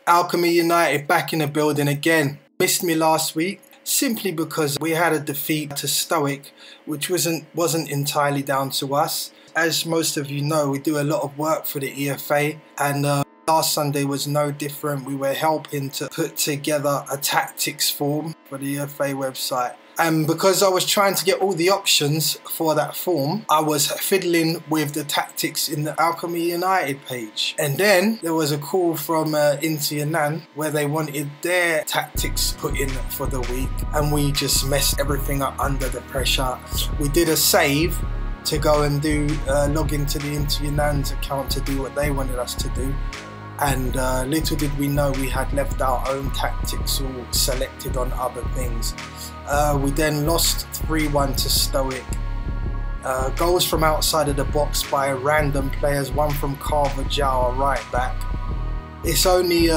Alchemy United back in the building again. Missed me last week simply because we had a defeat to Stoic, which wasn't entirely down to us. As most of you know, we do a lot of work for the EFA, and last Sunday was no different. We were helping to put together a tactics form for the EFA website. And because I was trying to get all the options for that form, I was fiddling with the tactics in the Alchemy United page. And then there was a call from Inter where they wanted their tactics put in for the week. And we just messed everything up under the pressure. We did a save to go and log into the Inter account to do what they wanted us to do. And little did we know we had left our own tactics all selected on other things. We then lost 3-1 to Stoic. Goals from outside of the box by random players, one from Carver Jow, right back. It's only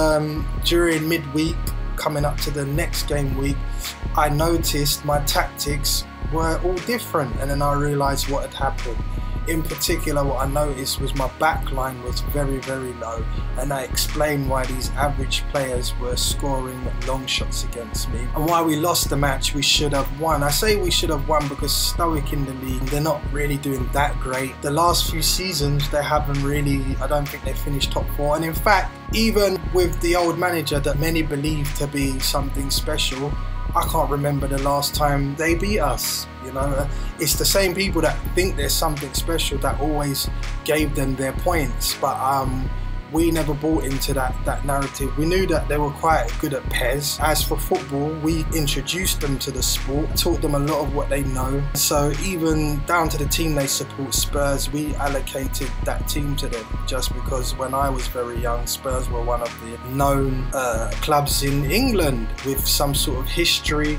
during midweek, coming up to the next game week, I noticed my tactics were all different, and then I realised what had happened. In particular, what I noticed was my back line was very, very low, and I explained why these average players were scoring long shots against me and why we lost the match we should have won. I say we should have won because Stoic in the league, they're not really doing that great. The last few seasons, they haven't really, I don't think they finished top 4. And in fact, even with the old manager that many believe to be something special, I can't remember the last time they beat us. You know, it's the same people that think there's something special that always gave them their points, but we never bought into that narrative. We knew that they were quite good at PES. As for football, we introduced them to the sport, taught them a lot of what they know. So even down to the team they support, Spurs, we allocated that team to them just because when I was very young, Spurs were one of the known clubs in England with some sort of history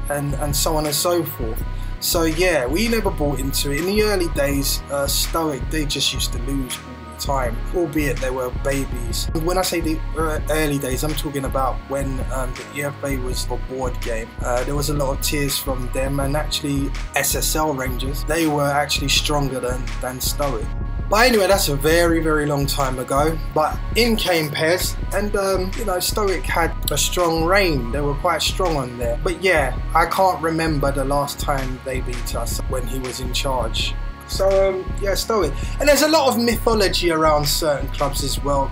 and so on and so forth. So yeah, we never bought into it. In the early days, Stoic, they just used to lose all the time, albeit they were babies. When I say the early days, I'm talking about when the EFA was a board game. There was a lot of tears from them, and actually SSL Rangers, they were actually stronger than Stoic. But anyway, that's a very, very long time ago. But in came PES, and you know, Stoic had a strong reign. They were quite strong on there. But yeah, I can't remember the last time they beat us when he was in charge. So yeah, Stoic. And there's a lot of mythology around certain clubs as well.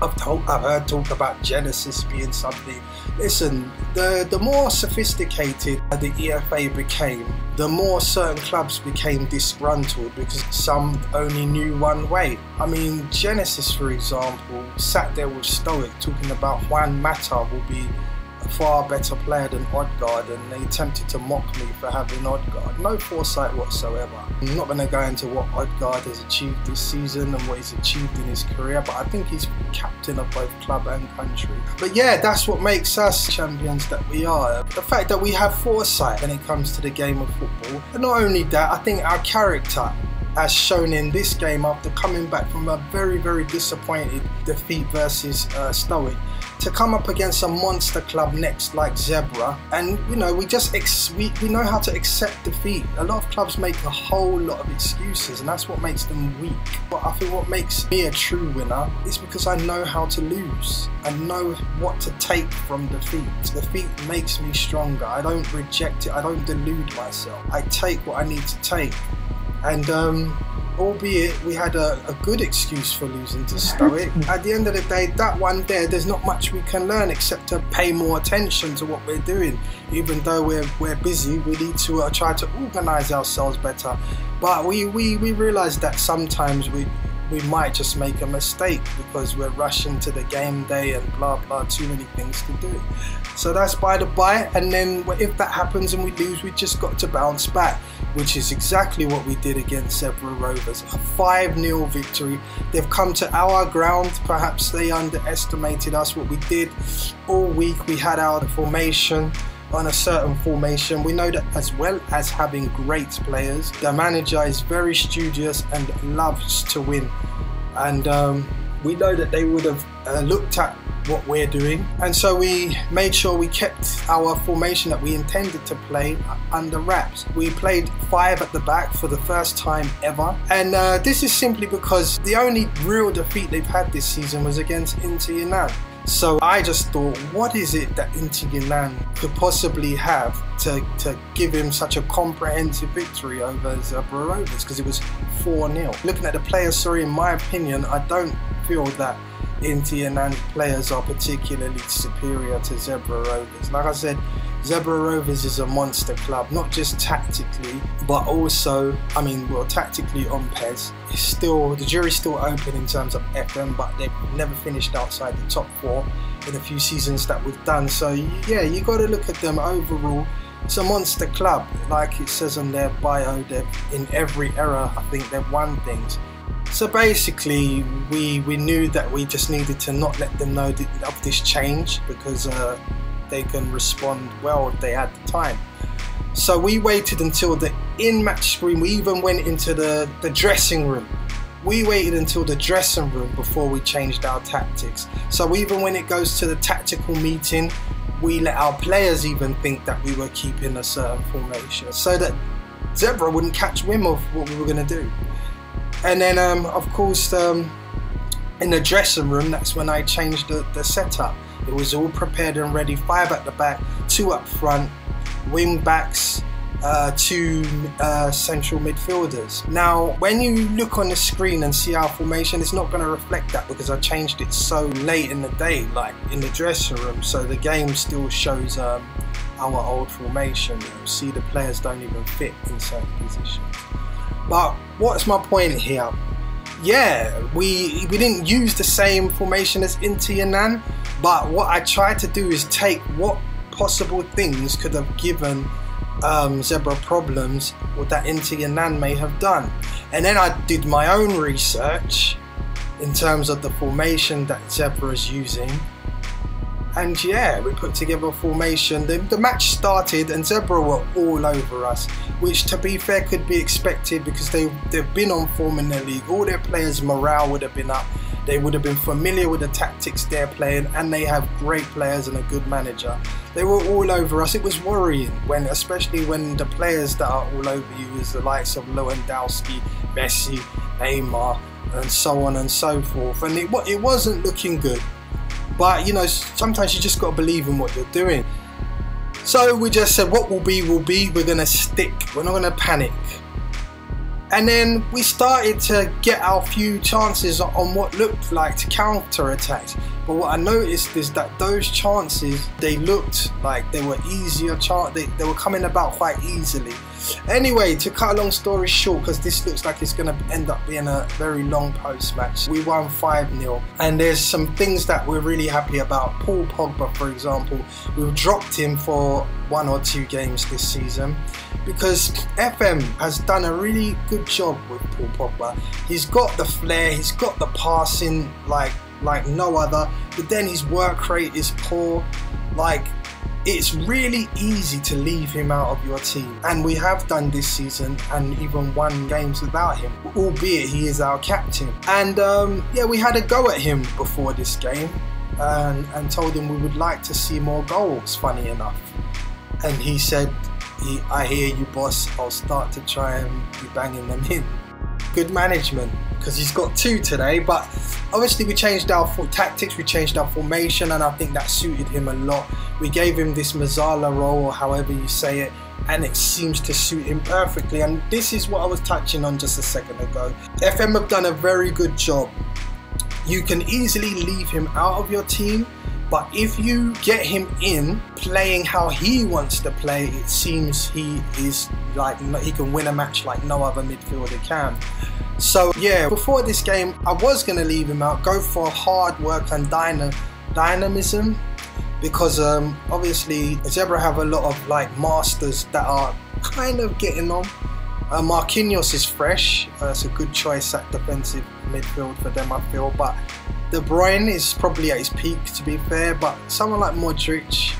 I've heard talk about Genesis being something. Listen, the more sophisticated the EFA became, the more certain clubs became disgruntled because some only knew one way. I mean, Genesis, for example, sat there with Stoic talking about Juan Mata will be a far better player than Odegaard, and they attempted to mock me for having Odegaard. No foresight whatsoever. I'm not going to go into what Odegaard has achieved this season and what he's achieved in his career, but I think he's captain of both club and country. But yeah, that's what makes us champions that we are. The fact that we have foresight when it comes to the game of football. And not only that, I think our character, as shown in this game after coming back from a very, very disappointed defeat versus Stoic, to come up against a monster club next like Zebra, and you know, we know how to accept defeat. A lot of clubs make a whole lot of excuses, and that's what makes them weak. But I think what makes me a true winner is because I know how to lose. I know what to take from defeat. Defeat makes me stronger. I don't reject it. I don't delude myself. I take what I need to take. And albeit we had a good excuse for losing to Stoic, at the end of the day, that one there's not much we can learn except to pay more attention to what we're doing. Even though we're busy, we need to try to organise ourselves better. But we realise that sometimes we might just make a mistake because we're rushing to the game day and blah blah, too many things to do. So that's by the by, and then if that happens and we lose, we just got to bounce back, which is exactly what we did against Zebra Rovers. A 5-0 victory. They've come to our ground. Perhaps they underestimated us. What we did all week, we had our formation on a certain formation. We know that as well as having great players, the manager is very studious and loves to win. And we know that they would have looked at what we're doing, and so we made sure we kept our formation that we intended to play under wraps. We played 5 at the back for the first time ever, and this is simply because the only real defeat they've had this season was against Inter. So I just thought, what is it that Inter Milan could possibly have to give him such a comprehensive victory over Zebra Rovers? Because it was 4-0. Looking at the players, in my opinion, I don't feel that Inter Milan players are particularly superior to Zebra Rovers. Like I said, Zebra Rovers is a monster club, not just tactically, but also, tactically on PES. It's still, the jury's still open in terms of FM, but they've never finished outside the top 4 in a few seasons that we've done. So yeah, you got to look at them overall. It's a monster club, like it says on their bio. They've, in every era, I think they've won things. So basically, we knew that we just needed to not let them know of this change, because they can respond well if they had the time. So we waited until the in-match screen. We even went into the dressing room. We waited until the dressing room before we changed our tactics. So even when it goes to the tactical meeting, we let our players even think that we were keeping a certain formation, so that Zebra wouldn't catch wind of what we were going to do. And then of course in the dressing room, that's when I changed the setup. It was all prepared and ready. 5 at the back, 2 up front, wing backs, 2 central midfielders. Now, when you look on the screen and see our formation, it's not going to reflect that, because I changed it so late in the day, like in the dressing room. So the game still shows our old formation. You see, the players don't even fit in certain positions. But what's my point here? Yeah, we didn't use the same formation as Inter Milan, but what I tried to do is take what possible things could have given Zebra problems, or that Inter Milan may have done. And then I did my own research in terms of the formation that Zebra is using. And yeah, we put together a formation. The match started and Zebra were all over us, which to be fair could be expected, because they've been on form in the league. All their players' morale would have been up. They would have been familiar with the tactics they're playing, and they have great players and a good manager. They were all over us. It was worrying, especially when the players that are all over you is the likes of Lewandowski, Messi, Neymar, and so on and so forth. And it wasn't looking good. But you know, sometimes you just got to believe in what you're doing. So we just said, what will be will be. We're going to stick. We're not going to panic. And then we started to get our few chances on what looked like counter attacks. But what I noticed is that those chances, they looked like they were easier. They were coming about quite easily. Anyway, to cut a long story short, because this looks like it's going to end up being a very long post-match, we won 5-0. And there's some things that we're really happy about. Paul Pogba, for example, we've dropped him for 1 or 2 games this season, because FM has done a really good job with Paul Pogba. He's got the flair, he's got the passing like no other, but then his work rate is poor. Like, it's really easy to leave him out of your team, and we have done this season and even won games without him, albeit he is our captain. And yeah, we had a go at him before this game and told him we would like to see more goals, funny enough. And he said, I hear you, boss, I'll start to try and be banging them in. Good management, because he's got 2 today. But obviously we changed our tactics, we changed our formation, and I think that suited him a lot. We gave him this Mazzala role, or however you say it, and it seems to suit him perfectly. And this is what I was touching on just a second ago. FM have done a very good job. You can easily leave him out of your team, but if you get him in playing how he wants to play, it seems he is like, he can win a match like no other midfielder can. So yeah, before this game, I was going to leave him out, go for hard work and dynamism, because obviously Zebra have a lot of like masters that are kind of getting on. Marquinhos is fresh. It's a good choice at defensive midfield for them, I feel. But De Bruyne is probably at his peak, to be fair. But someone like Modric,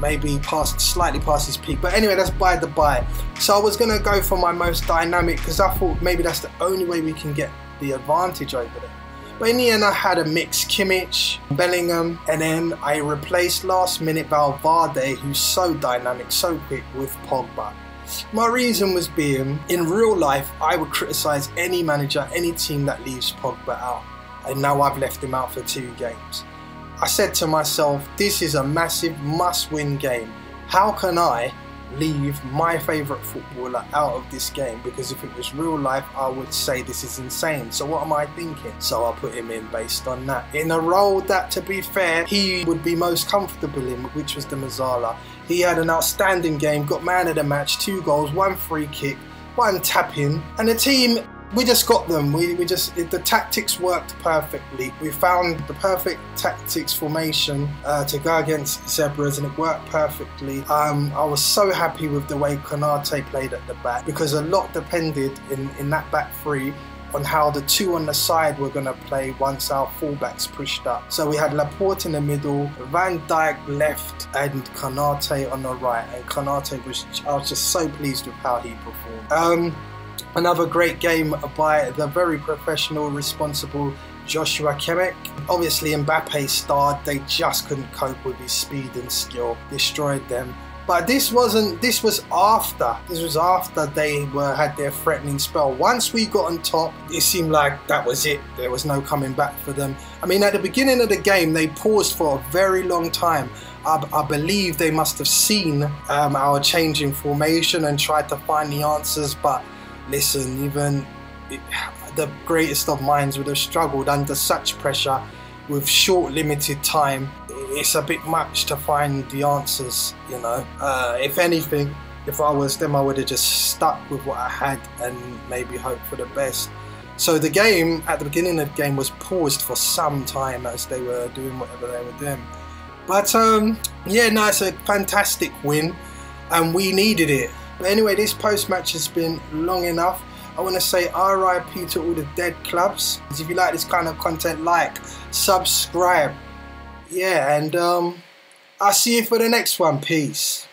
maybe slightly past his peak. But anyway, that's by the by. So I was going to go for my most dynamic, because I thought maybe that's the only way we can get the advantage over them. But in the end, I had a mix: Kimmich, Bellingham, and then I replaced last minute Valverde, who's so dynamic, so quick, with Pogba. My reason was being, in real life, I would criticise any manager, any team that leaves Pogba out. And now I've left him out for 2 games. I said to myself, this is a massive must-win game. How can I leave my favourite footballer out of this game? Because if it was real life, I would say this is insane. So what am I thinking? So I put him in based on that, in a role that, to be fair, he would be most comfortable in, which was the Mazzala. He had an outstanding game, got man of the match, 2 goals, 1 free kick, 1 tap-in, and the team, we just got them. The tactics worked perfectly. We found the perfect tactics formation to go against Zebras, and it worked perfectly. I was so happy with the way Konate played at the back, because a lot depended in that back three on how the 2 on the side were going to play once our fullbacks pushed up. So we had Laporte in the middle, Van Dijk left, and Konate on the right. And Konate I was just so pleased with how he performed. Another great game by the very professional, responsible Joshua Kimmich. Obviously Mbappe starred, they just couldn't cope with his speed and skill, destroyed them. But this was after they had their threatening spell. Once we got on top, it seemed like that was it. There was no coming back for them. I mean, at the beginning of the game, they paused for a very long time. I believe they must have seen our changing formation and tried to find the answers, but listen, even the greatest of minds would have struggled under such pressure with short, limited time. It's a bit much to find the answers, you know. If anything, if I was them, I would have just stuck with what I had and maybe hope for the best. So the game, at the beginning of the game, was paused for some time as they were doing whatever they were doing. But yeah, no, it's a fantastic win, and we needed it. But anyway, this post-match has been long enough. I want to say RIP to all the dead clubs. If you like this kind of content, like, subscribe. Yeah, and I'll see you for the next one. Peace.